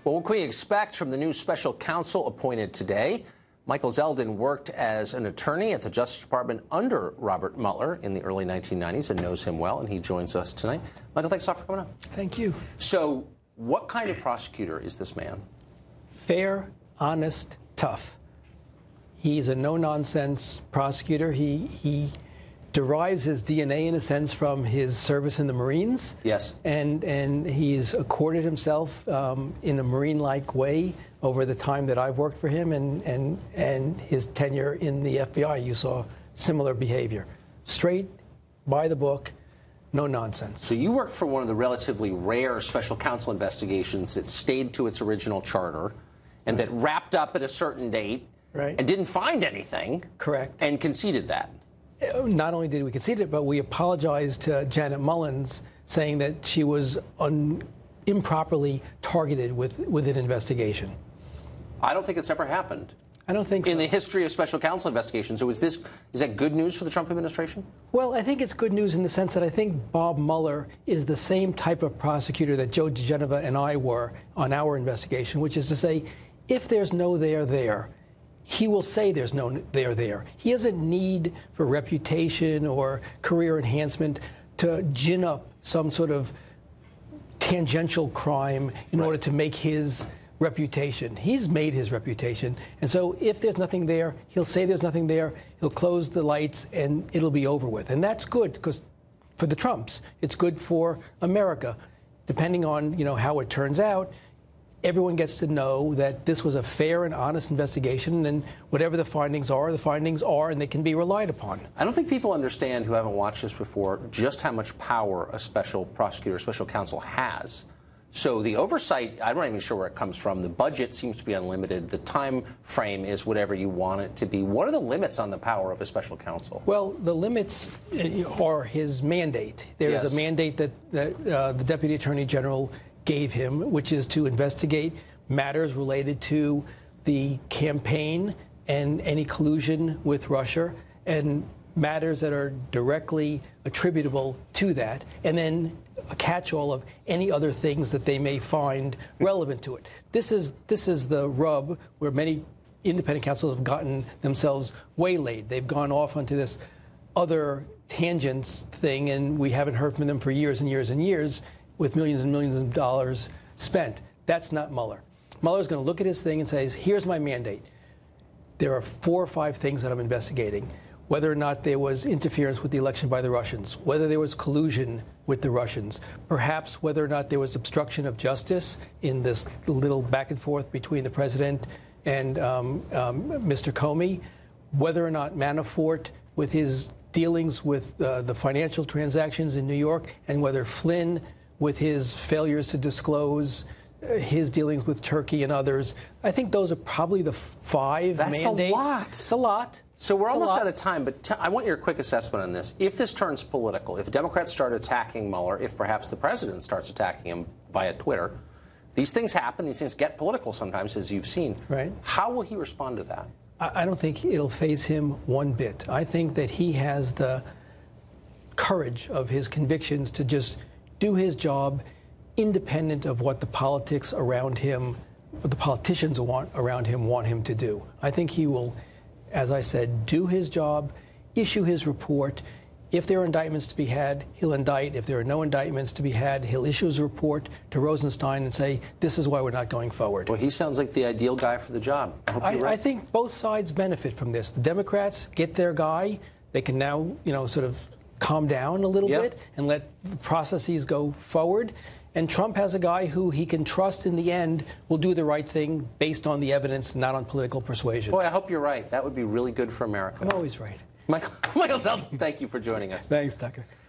Well, what can we expect from the new special counsel appointed today? Michael Zeldin worked as an attorney at the Justice Department under Robert Mueller in the early 1990s and knows him well, and he joins us tonight. Michael, thanks a lot for coming on. Thank you. So what kind of prosecutor is this man? Fair, honest, tough. He's a no-nonsense prosecutor. He derives his DNA, in a sense, from his service in the Marines. Yes. And he's accorded himself in a Marine-like way over the time that I've worked for him, and his tenure in the FBI. You saw similar behavior. Straight, by the book, no nonsense. So you worked for one of the relatively rare special counsel investigations that stayed to its original charter and that wrapped up at a certain date and didn't find anything. Correct. And conceded that. Not only did we concede it, but we apologized to Janet Mullins, saying that she was improperly targeted with an investigation. I don't think it's ever happened. I don't think so. In the history of special counsel investigations. So is that good news for the Trump administration? Well, I think it's good news in the sense that I think Bob Mueller is the same type of prosecutor that Joe diGenova and I were on our investigation, which is to say, if there's no there, he will say there's no there. He doesn't need for reputation or career enhancement to gin up some sort of tangential crime in order to make his reputation. He's made his reputation. And so if there's nothing there, he'll say there's nothing there, he'll close the lights, and it'll be over with. And that's good, because for the Trumps, it's good for America. Depending on, how it turns out, everyone gets to know that this was a fair and honest investigation, and whatever the findings are, and they can be relied upon. I don't think people understand, who haven't watched this before, just how much power a special prosecutor, special counsel has. So the oversight, I'm not even sure where it comes from. The budget seems to be unlimited. The time frame is whatever you want it to be. What are the limits on the power of a special counsel? Well, the limits are his mandate. There is a mandate that the Deputy Attorney General gave him, which is to investigate matters related to the campaign and any collusion with Russia, and matters that are directly attributable to that, and then a catch-all of any other things that they may find relevant to it. This is the rub where many independent counsels have gotten themselves waylaid. They've gone off onto this other tangents thing, and we haven't heard from them for years and years and years, with millions and millions of dollars spent. That's not Mueller. Mueller's going to look at his thing and say, here's my mandate. There are 4 or 5 things that I'm investigating. Whether or not there was interference with the election by the Russians, whether there was collusion with the Russians, perhaps whether or not there was obstruction of justice in this little back and forth between the president and Mr. Comey, whether or not Manafort, with his dealings with the financial transactions in New York, and whether Flynn, with his failures to disclose his dealings with Turkey and others. I think those are probably the 5 mandates. That's a lot. It's a lot. So we're almost out of time, but I want your quick assessment on this. If this turns political, if Democrats start attacking Mueller, if perhaps the president starts attacking him via Twitter, these things happen. These things get political sometimes, as you've seen. Right. How will he respond to that? I don't think it'll faze him one bit. I think that he has the courage of his convictions to just do his job independent of what the politics around him, what the politicians around him want him to do. I think he will, as I said, do his job, issue his report. If there are indictments to be had, he'll indict. If there are no indictments to be had, he'll issue his report to Rosenstein and say, this is why we're not going forward. Well, he sounds like the ideal guy for the job. I think both sides benefit from this. The Democrats get their guy. They can now, sort of calm down a little bit and let the processes go forward. And Trump has a guy who he can trust in the end will do the right thing based on the evidence, not on political persuasion. Boy, I hope you're right. That would be really good for America. I'm always right. Michael Zeldin, thank you for joining us. Thanks, Tucker.